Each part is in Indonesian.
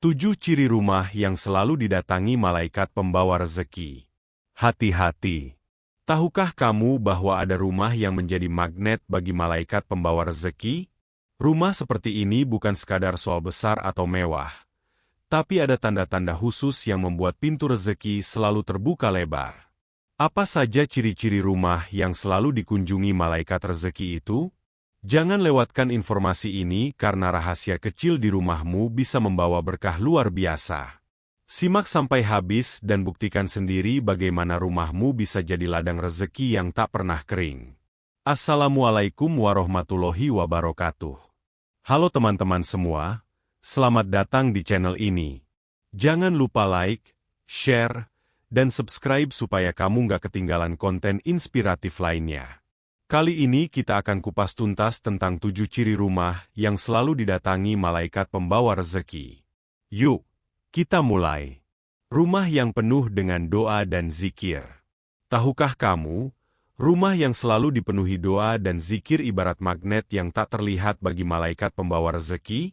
7 ciri rumah yang selalu didatangi malaikat pembawa rezeki. Hati-hati. Tahukah kamu bahwa ada rumah yang menjadi magnet bagi malaikat pembawa rezeki? Rumah seperti ini bukan sekadar soal besar atau mewah, tapi ada tanda-tanda khusus yang membuat pintu rezeki selalu terbuka lebar. Apa saja ciri-ciri rumah yang selalu dikunjungi malaikat rezeki itu? Jangan lewatkan informasi ini karena rahasia kecil di rumahmu bisa membawa berkah luar biasa. Simak sampai habis dan buktikan sendiri bagaimana rumahmu bisa jadi ladang rezeki yang tak pernah kering. Assalamualaikum warahmatullahi wabarakatuh. Halo teman-teman semua, selamat datang di channel ini. Jangan lupa like, share, dan subscribe supaya kamu nggak ketinggalan konten inspiratif lainnya. Kali ini kita akan kupas tuntas tentang 7 ciri rumah yang selalu didatangi malaikat pembawa rezeki. Yuk, kita mulai. Rumah yang penuh dengan doa dan zikir. Tahukah kamu, rumah yang selalu dipenuhi doa dan zikir ibarat magnet yang tak terlihat bagi malaikat pembawa rezeki?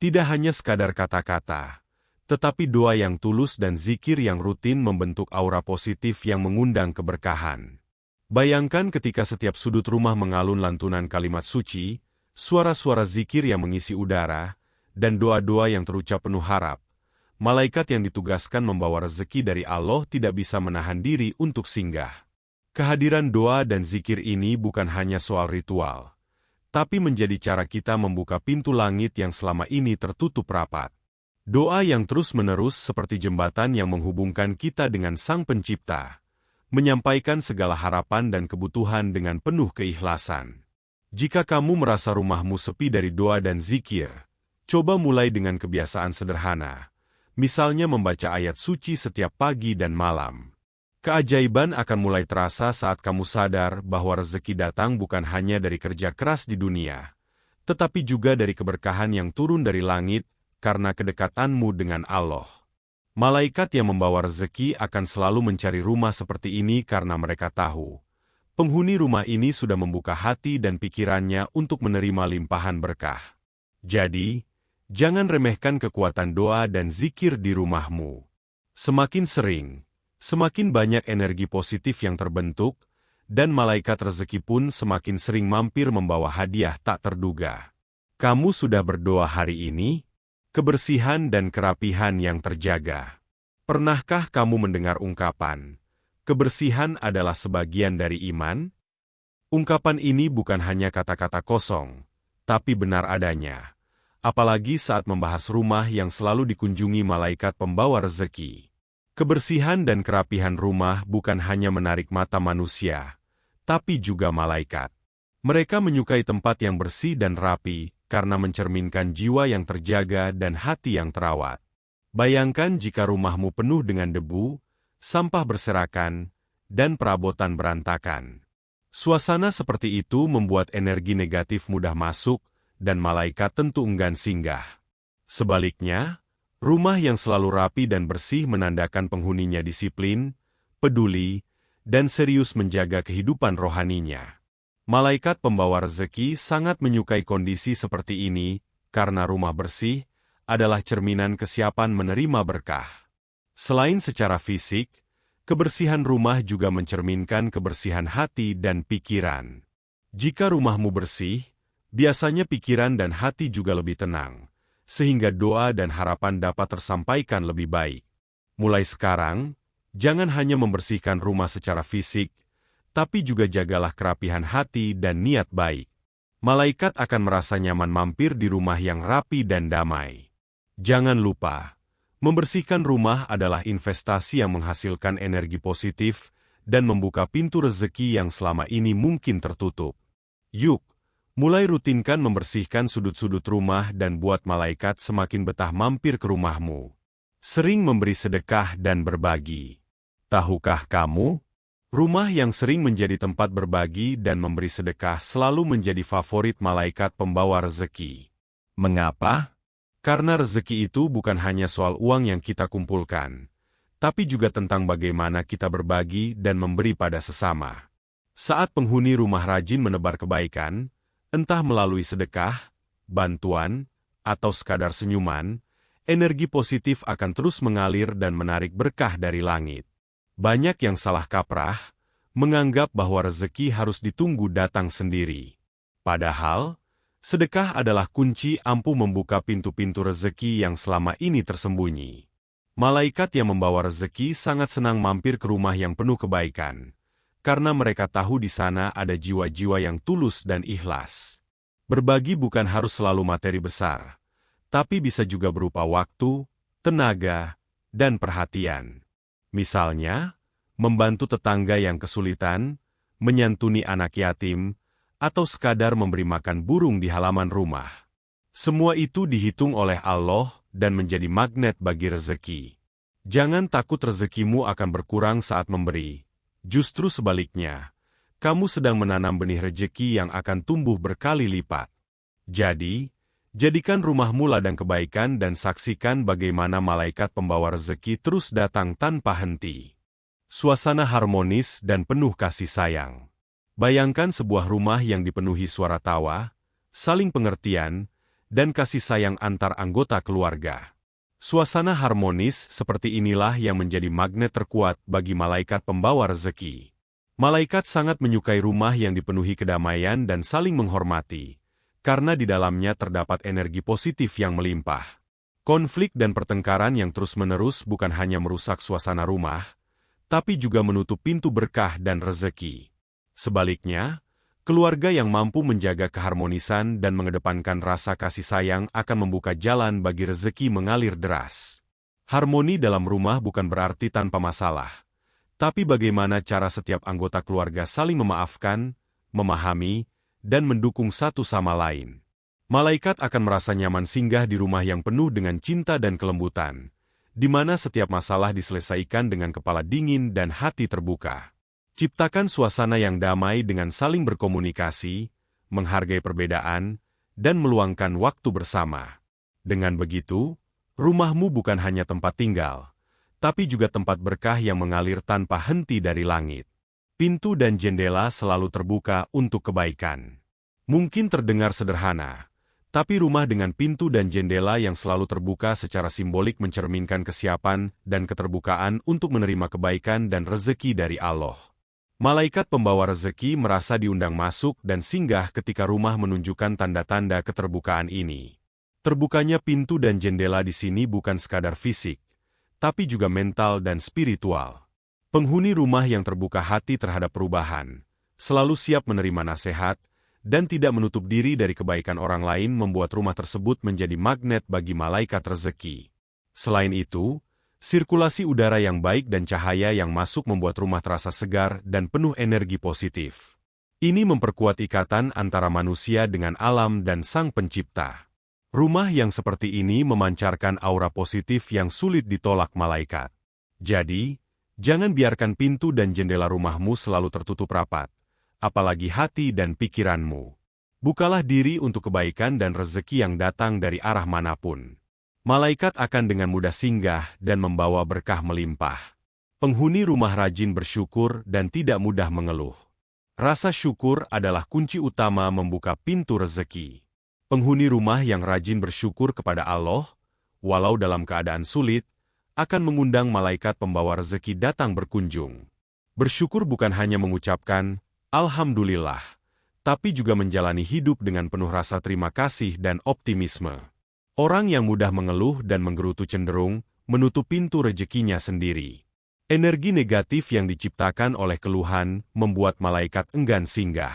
Tidak hanya sekadar kata-kata, tetapi doa yang tulus dan zikir yang rutin membentuk aura positif yang mengundang keberkahan. Bayangkan ketika setiap sudut rumah mengalun lantunan kalimat suci, suara-suara zikir yang mengisi udara, dan doa-doa yang terucap penuh harap. Malaikat yang ditugaskan membawa rezeki dari Allah tidak bisa menahan diri untuk singgah. Kehadiran doa dan zikir ini bukan hanya soal ritual, tapi menjadi cara kita membuka pintu langit yang selama ini tertutup rapat. Doa yang terus-menerus seperti jembatan yang menghubungkan kita dengan Sang Pencipta, menyampaikan segala harapan dan kebutuhan dengan penuh keikhlasan. Jika kamu merasa rumahmu sepi dari doa dan zikir, coba mulai dengan kebiasaan sederhana, misalnya membaca ayat suci setiap pagi dan malam. Keajaiban akan mulai terasa saat kamu sadar bahwa rezeki datang bukan hanya dari kerja keras di dunia, tetapi juga dari keberkahan yang turun dari langit karena kedekatanmu dengan Allah. Malaikat yang membawa rezeki akan selalu mencari rumah seperti ini karena mereka tahu penghuni rumah ini sudah membuka hati dan pikirannya untuk menerima limpahan berkah. Jadi, jangan remehkan kekuatan doa dan zikir di rumahmu. Semakin sering, semakin banyak energi positif yang terbentuk, dan malaikat rezeki pun semakin sering mampir membawa hadiah tak terduga. Kamu sudah berdoa hari ini? Kebersihan dan kerapihan yang terjaga. Pernahkah kamu mendengar ungkapan, kebersihan adalah sebagian dari iman? Ungkapan ini bukan hanya kata-kata kosong, tapi benar adanya. Apalagi saat membahas rumah yang selalu dikunjungi malaikat pembawa rezeki. Kebersihan dan kerapihan rumah bukan hanya menarik mata manusia, tapi juga malaikat. Mereka menyukai tempat yang bersih dan rapi, karena mencerminkan jiwa yang terjaga dan hati yang terawat. Bayangkan jika rumahmu penuh dengan debu, sampah berserakan, dan perabotan berantakan. Suasana seperti itu membuat energi negatif mudah masuk, dan malaikat tentu enggan singgah. Sebaliknya, rumah yang selalu rapi dan bersih menandakan penghuninya disiplin, peduli, dan serius menjaga kehidupan rohaninya. Malaikat pembawa rezeki sangat menyukai kondisi seperti ini, karena rumah bersih adalah cerminan kesiapan menerima berkah. Selain secara fisik, kebersihan rumah juga mencerminkan kebersihan hati dan pikiran. Jika rumahmu bersih, biasanya pikiran dan hati juga lebih tenang, sehingga doa dan harapan dapat tersampaikan lebih baik. Mulai sekarang, jangan hanya membersihkan rumah secara fisik, tapi juga jagalah kerapihan hati dan niat baik. Malaikat akan merasa nyaman mampir di rumah yang rapi dan damai. Jangan lupa, membersihkan rumah adalah investasi yang menghasilkan energi positif dan membuka pintu rezeki yang selama ini mungkin tertutup. Yuk, mulai rutinkan membersihkan sudut-sudut rumah dan buat malaikat semakin betah mampir ke rumahmu. Sering memberi sedekah dan berbagi. Tahukah kamu? Rumah yang sering menjadi tempat berbagi dan memberi sedekah selalu menjadi favorit malaikat pembawa rezeki. Mengapa? Karena rezeki itu bukan hanya soal uang yang kita kumpulkan, tapi juga tentang bagaimana kita berbagi dan memberi pada sesama. Saat penghuni rumah rajin menebar kebaikan, entah melalui sedekah, bantuan, atau sekadar senyuman, energi positif akan terus mengalir dan menarik berkah dari langit. Banyak yang salah kaprah, menganggap bahwa rezeki harus ditunggu datang sendiri. Padahal, sedekah adalah kunci ampuh membuka pintu-pintu rezeki yang selama ini tersembunyi. Malaikat yang membawa rezeki sangat senang mampir ke rumah yang penuh kebaikan, karena mereka tahu di sana ada jiwa-jiwa yang tulus dan ikhlas. Berbagi bukan harus selalu materi besar, tapi bisa juga berupa waktu, tenaga, dan perhatian. Misalnya, membantu tetangga yang kesulitan, menyantuni anak yatim, atau sekadar memberi makan burung di halaman rumah. Semua itu dihitung oleh Allah dan menjadi magnet bagi rezeki. Jangan takut rezekimu akan berkurang saat memberi. Justru sebaliknya, kamu sedang menanam benih rezeki yang akan tumbuh berkali lipat. Jadi, jadikan rumahmu ladang kebaikan dan saksikan bagaimana malaikat pembawa rezeki terus datang tanpa henti. Suasana harmonis dan penuh kasih sayang. Bayangkan sebuah rumah yang dipenuhi suara tawa, saling pengertian, dan kasih sayang antar anggota keluarga. Suasana harmonis seperti inilah yang menjadi magnet terkuat bagi malaikat pembawa rezeki. Malaikat sangat menyukai rumah yang dipenuhi kedamaian dan saling menghormati, karena di dalamnya terdapat energi positif yang melimpah. Konflik dan pertengkaran yang terus-menerus bukan hanya merusak suasana rumah, tapi juga menutup pintu berkah dan rezeki. Sebaliknya, keluarga yang mampu menjaga keharmonisan dan mengedepankan rasa kasih sayang akan membuka jalan bagi rezeki mengalir deras. Harmoni dalam rumah bukan berarti tanpa masalah, tapi bagaimana cara setiap anggota keluarga saling memaafkan, memahami, dan mendukung satu sama lain. Malaikat akan merasa nyaman singgah di rumah yang penuh dengan cinta dan kelembutan, di mana setiap masalah diselesaikan dengan kepala dingin dan hati terbuka. Ciptakan suasana yang damai dengan saling berkomunikasi, menghargai perbedaan, dan meluangkan waktu bersama. Dengan begitu, rumahmu bukan hanya tempat tinggal, tapi juga tempat berkah yang mengalir tanpa henti dari langit. Pintu dan jendela selalu terbuka untuk kebaikan. Mungkin terdengar sederhana, tapi rumah dengan pintu dan jendela yang selalu terbuka secara simbolik mencerminkan kesiapan dan keterbukaan untuk menerima kebaikan dan rezeki dari Allah. Malaikat pembawa rezeki merasa diundang masuk dan singgah ketika rumah menunjukkan tanda-tanda keterbukaan ini. Terbukanya pintu dan jendela di sini bukan sekadar fisik, tapi juga mental dan spiritual. Penghuni rumah yang terbuka hati terhadap perubahan, selalu siap menerima nasihat, dan tidak menutup diri dari kebaikan orang lain membuat rumah tersebut menjadi magnet bagi malaikat rezeki. Selain itu, sirkulasi udara yang baik dan cahaya yang masuk membuat rumah terasa segar dan penuh energi positif. Ini memperkuat ikatan antara manusia dengan alam dan Sang Pencipta. Rumah yang seperti ini memancarkan aura positif yang sulit ditolak malaikat. Jadi, jangan biarkan pintu dan jendela rumahmu selalu tertutup rapat, apalagi hati dan pikiranmu. Bukalah diri untuk kebaikan dan rezeki yang datang dari arah manapun. Malaikat akan dengan mudah singgah dan membawa berkah melimpah. Penghuni rumah rajin bersyukur dan tidak mudah mengeluh. Rasa syukur adalah kunci utama membuka pintu rezeki. Penghuni rumah yang rajin bersyukur kepada Allah, walau dalam keadaan sulit, akan mengundang malaikat pembawa rezeki datang berkunjung. Bersyukur bukan hanya mengucapkan, Alhamdulillah, tapi juga menjalani hidup dengan penuh rasa terima kasih dan optimisme. Orang yang mudah mengeluh dan menggerutu cenderung menutup pintu rezekinya sendiri. Energi negatif yang diciptakan oleh keluhan membuat malaikat enggan singgah.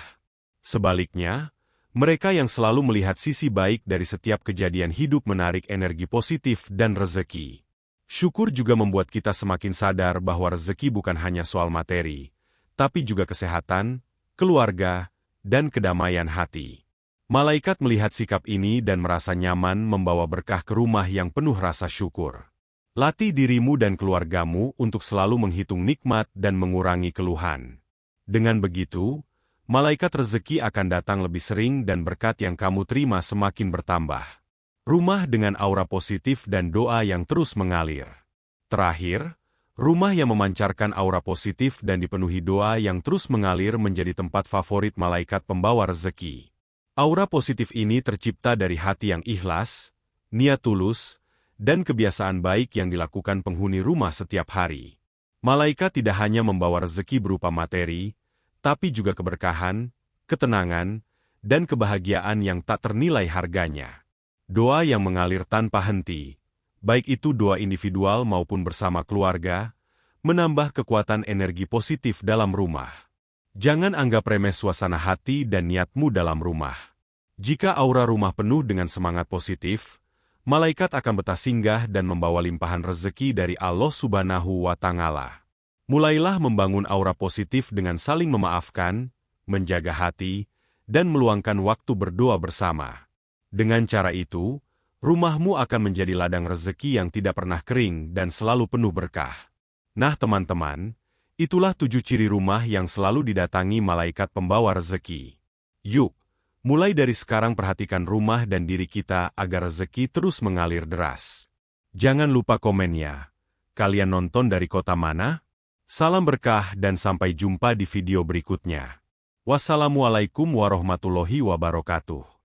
Sebaliknya, mereka yang selalu melihat sisi baik dari setiap kejadian hidup menarik energi positif dan rezeki. Syukur juga membuat kita semakin sadar bahwa rezeki bukan hanya soal materi, tapi juga kesehatan, keluarga, dan kedamaian hati. Malaikat melihat sikap ini dan merasa nyaman membawa berkah ke rumah yang penuh rasa syukur. Latih dirimu dan keluargamu untuk selalu menghitung nikmat dan mengurangi keluhan. Dengan begitu, malaikat rezeki akan datang lebih sering dan berkat yang kamu terima semakin bertambah. Rumah dengan aura positif dan doa yang terus mengalir. Terakhir, rumah yang memancarkan aura positif dan dipenuhi doa yang terus mengalir menjadi tempat favorit malaikat pembawa rezeki. Aura positif ini tercipta dari hati yang ikhlas, niat tulus, dan kebiasaan baik yang dilakukan penghuni rumah setiap hari. Malaikat tidak hanya membawa rezeki berupa materi, tapi juga keberkahan, ketenangan, dan kebahagiaan yang tak ternilai harganya. Doa yang mengalir tanpa henti, baik itu doa individual maupun bersama keluarga, menambah kekuatan energi positif dalam rumah. Jangan anggap remeh suasana hati dan niatmu dalam rumah. Jika aura rumah penuh dengan semangat positif, malaikat akan betah singgah dan membawa limpahan rezeki dari Allah Subhanahu wa Ta'ala. Mulailah membangun aura positif dengan saling memaafkan, menjaga hati, dan meluangkan waktu berdoa bersama. Dengan cara itu, rumahmu akan menjadi ladang rezeki yang tidak pernah kering dan selalu penuh berkah. Nah teman-teman, itulah 7 ciri rumah yang selalu didatangi malaikat pembawa rezeki. Yuk, mulai dari sekarang perhatikan rumah dan diri kita agar rezeki terus mengalir deras. Jangan lupa komennya. Kalian nonton dari kota mana? Salam berkah dan sampai jumpa di video berikutnya. Wassalamualaikum warahmatullahi wabarakatuh.